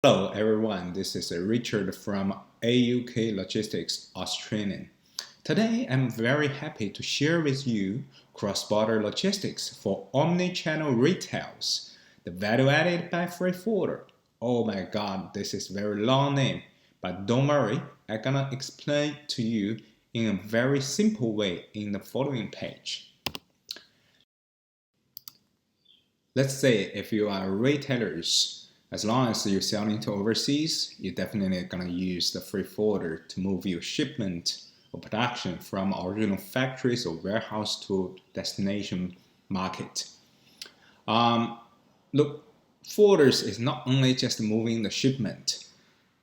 Hello everyone, this is Richard from AUK Logistics Australia. Today I'm very happy to share with you cross-border logistics for omni-channel retails, the value added by freight forwarder. Oh my god, this is very long name, but don't worry, I'm gonna explain to you in a very simple way in the following page. Let's say if you are retailers, as long as you're selling to overseas, you're definitely gonna use the freight forwarder to move your shipment or production from original factories or warehouse to destination market. Look, forwarders is not only just moving the shipment,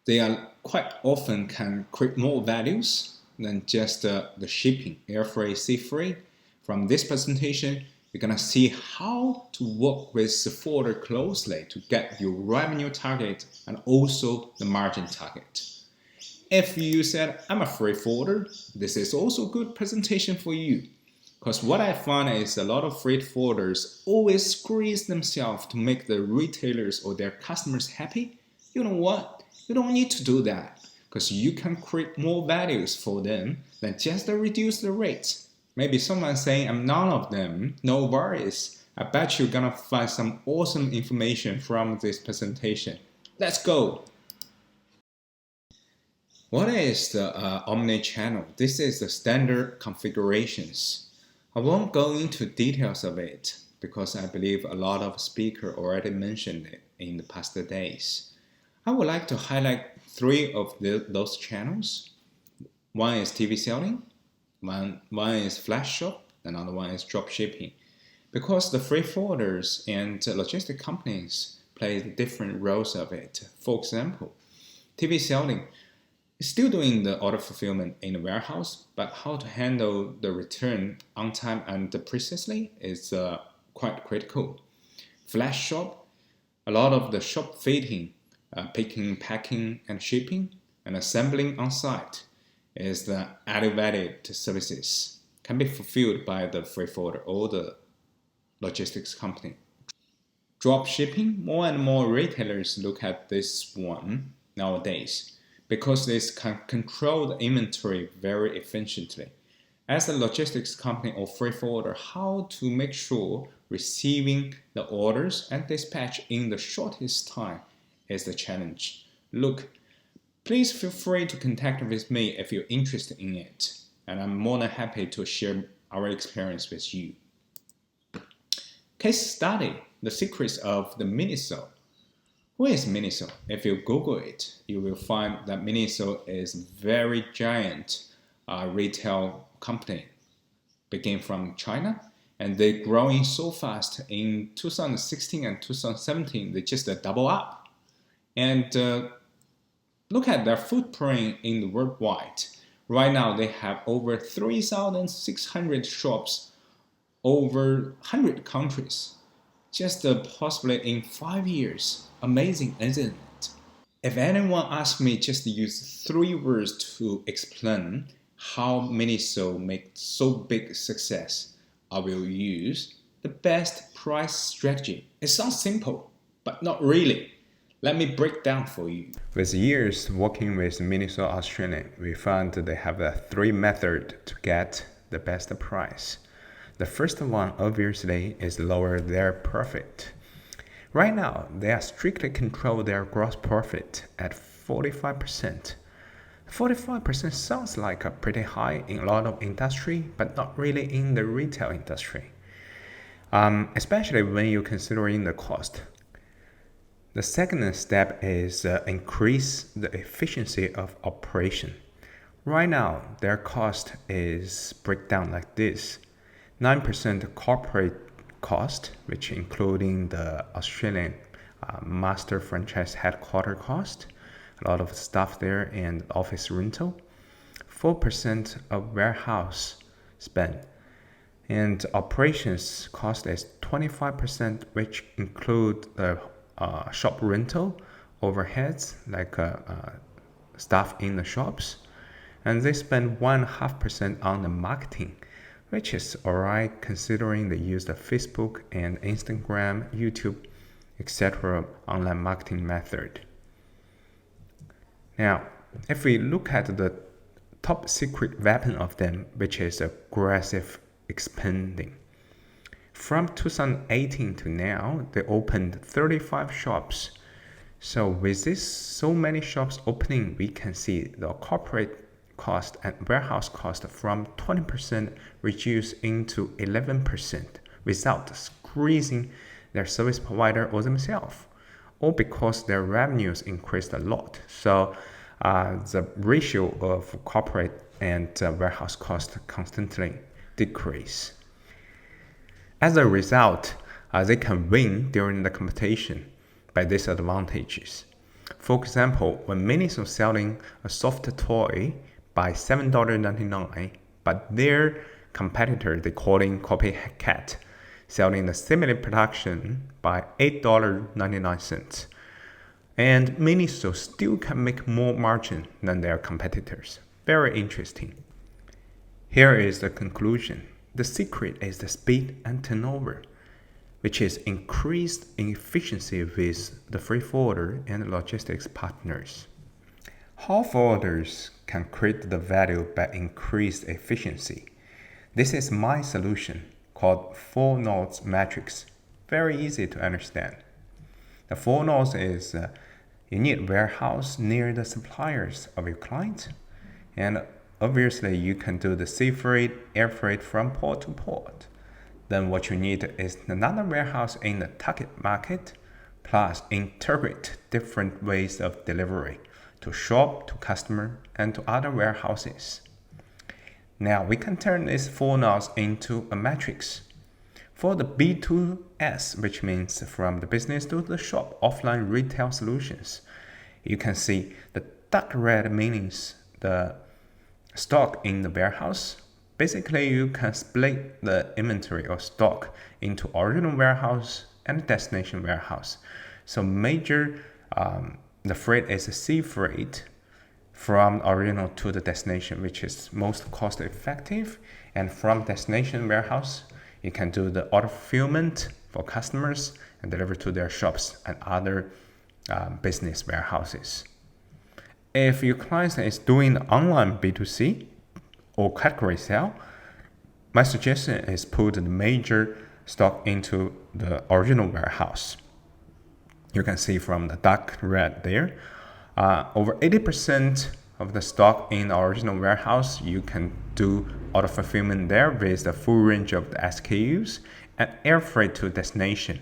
they are quite often can create more values than just the shipping, air freight, sea freight. From this presentation, you're gonna see how to work with the forwarder closely to get your revenue target and also the margin target. If you said, I'm a freight forwarder, this is also a good presentation for you. Because what I find is a lot of freight forwarders always squeeze themselves to make the retailers or their customers happy. You know what? You don't need to do that because you can create more values for them than just reduce the rates. Maybe someone saying I'm none of them, no worries. I bet you're gonna find some awesome information from this presentation. Let's go! What is the omni-channel? This is the standard configurations. I won't go into details of it because I believe a lot of speakers already mentioned it in the past days. I would like to highlight three of those channels. One is TV selling, one is flash shop, another one is drop shipping. Because the freight forwarders and logistic companies play different roles of it. For example, TV selling is still doing the order fulfillment in the warehouse, but how to handle the return on time and precisely is quite critical. Flash shop, a lot of the shop fitting, picking, packing, and shipping, and assembling on site is the added services can be fulfilled by the freight forwarder or the logistics company. Drop shipping, more and more retailers look at this one nowadays because this can control the inventory very efficiently. As a logistics company or freight forwarder, how to make sure receiving the orders and dispatch in the shortest time is the challenge. Look, please feel free to contact with me if you're interested in it, and I'm more than happy to share our experience with you. Case study, the secrets of the Miniso. Who is Miniso? If you Google it, you will find that Miniso is a very giant retail company, begin from China, and they're growing so fast. In 2016 and 2017, they just double up. And look at their footprint in the worldwide. Right now, they have over 3,600 shops over 100 countries. Just possibly in 5 years. Amazing, isn't it? If anyone asks me just to use 3 words to explain how Miniso made so big success, I will use the best price strategy. It sounds simple, but not really. Let me break down for you. With years working with Miniso Australia, we found they have 3 methods to get the best price. The first one, obviously, is lower their profit. Right now, they are strictly control their gross profit at 45%. 45% sounds like a pretty high in a lot of industry, but not really in the retail industry, especially when you're considering the cost. The second step is increase the efficiency of operation. Right now, their cost is breakdown like this. 9% corporate cost, which including the Australian master franchise headquarter cost, a lot of staff there and office rental. 4% of warehouse spend. And operations cost is 25%, which include the shop rental, overheads like staff in the shops. And they spend 1.5% on the marketing, which is alright considering they use the Facebook and Instagram, YouTube, etc. online marketing method. Now, if we look at the top secret weapon of them, which is aggressive expanding. From 2018 to now, they opened 35 shops. So with this so many shops opening, we can see the corporate cost and warehouse cost from 20% reduced into 11% without squeezing their service provider or themselves, or because their revenues increased a lot. So the ratio of corporate and warehouse cost constantly decrease. As a result, they can win during the competition by these advantages. For example, when Miniso is selling a soft toy by $7.99, but their competitor, they call it Copycat, selling a similar production by $8.99. And Miniso still can make more margin than their competitors. Very interesting. Here is the conclusion. The secret is the speed and turnover, which is increased in efficiency with the freight forwarder and logistics partners. How forwarders can create the value by increased efficiency. This is my solution called 4 nodes matrix. Very easy to understand. The 4 nodes is you need warehouse near the suppliers of your client, and obviously you can do the sea freight, air freight from port to port. Then what you need is another warehouse in the target market, plus interpret different ways of delivery to shop, to customer, and to other warehouses. Now we can turn these 4 nodes into a matrix. For the B2S, which means from the business to the shop, offline retail solutions, you can see the dark red means the stock in the warehouse. Basically, you can split the inventory or stock into original warehouse and destination warehouse. So major, the freight is a sea freight from original to the destination, which is most cost effective. And from destination warehouse, you can do the order fulfillment for customers and deliver to their shops and other business warehouses. If your client is doing online B2C or category sale, my suggestion is put the major stock into the original warehouse. You can see from the dark red there, over 80% of the stock in the original warehouse, you can do order fulfillment there with the full range of the SKUs and air freight to destination.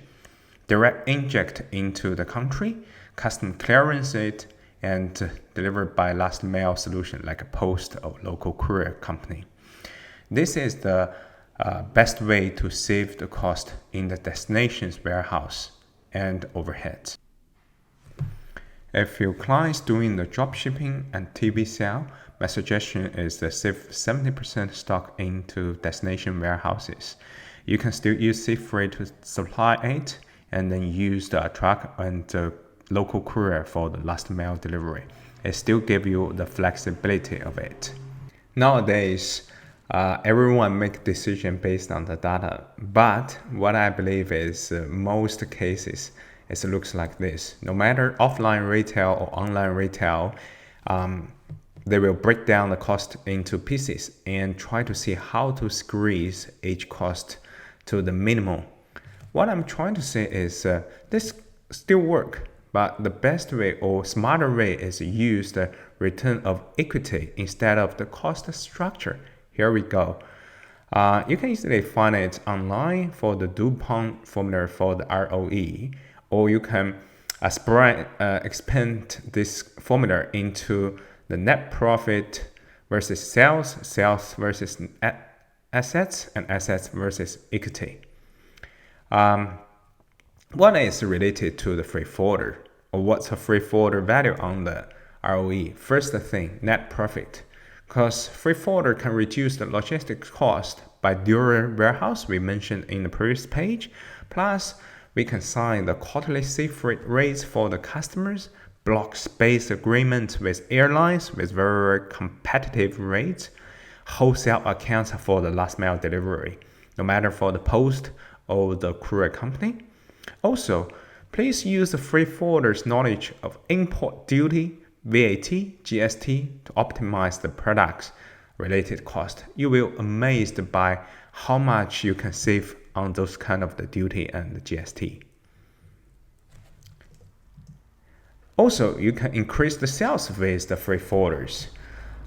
Direct inject into the country, custom clearance it, and delivered by last mile solution like a post or local courier company. This is the best way to save the cost in the destination's warehouse and overhead. If your client is doing the drop shipping and TV sale, my suggestion is to save 70% stock into destination warehouses. You can still use sea freight to supply it and then use the truck and the local courier for the last mile delivery. It still gives you the flexibility of it. Nowadays, everyone make decision based on the data, but what I believe is most cases it looks like this. No matter offline retail or online retail, they will break down the cost into pieces and try to see how to squeeze each cost to the minimum. What I'm trying to say is this still work, but the best way or smarter way is use the return of equity instead of the cost structure. Here we go. You can easily find it online for the DuPont formula for the ROE, or you can expand this formula into the net profit versus sales, sales versus assets, and assets versus equity. One is related to the freight forwarder, or what's a freight forwarder value on the ROE. First thing, net profit. Because freight forwarder can reduce the logistics cost by dual warehouse we mentioned in the previous page. Plus, we can sign the quarterly sea freight rates for the customers, block space agreement with airlines with very competitive rates, wholesale accounts for the last mile delivery, no matter for the post or the courier company. Also, please use the freight forwarder's knowledge of import duty, VAT, GST to optimize the product's related cost. You will be amazed by how much you can save on those kind of the duty and the GST. Also, you can increase the sales with the freight forwarders.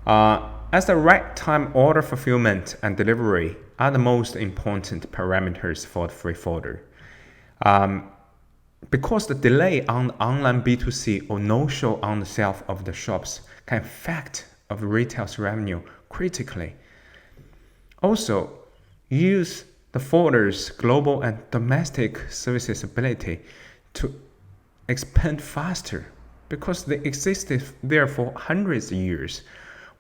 As the right time order fulfillment and delivery are the most important parameters for the freight forwarder. Because the delay on online B2C or no-show on the shelf of the shops can affect of retail's revenue critically. Also, use the forwarder's global and domestic services ability to expand faster because they existed there for hundreds of years.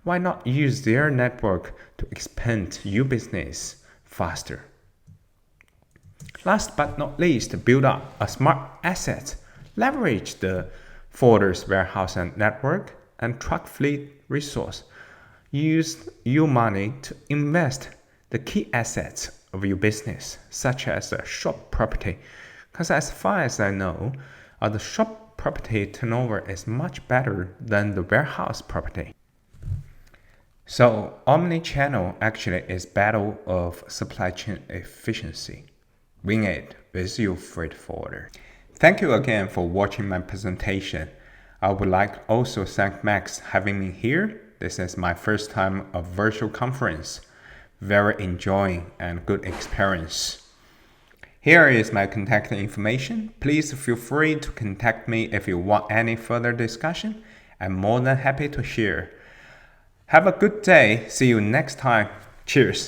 Why not use their network to expand your business faster? Last but not least, build up a smart asset. Leverage the forwarder's warehouse and network and truck fleet resource. Use your money to invest the key assets of your business, such as a shop property. Because as far as I know, the shop property turnover is much better than the warehouse property. So omni-channel actually is battle of supply chain efficiency. Win it with your freight forwarder. Thank you again for watching my presentation. I would like to also thank Max having me here. This is my first time of virtual conference. Very enjoying and good experience. Here is my contact information. Please feel free to contact me if you want any further discussion. I'm more than happy to share. Have a good day. See you next time. Cheers.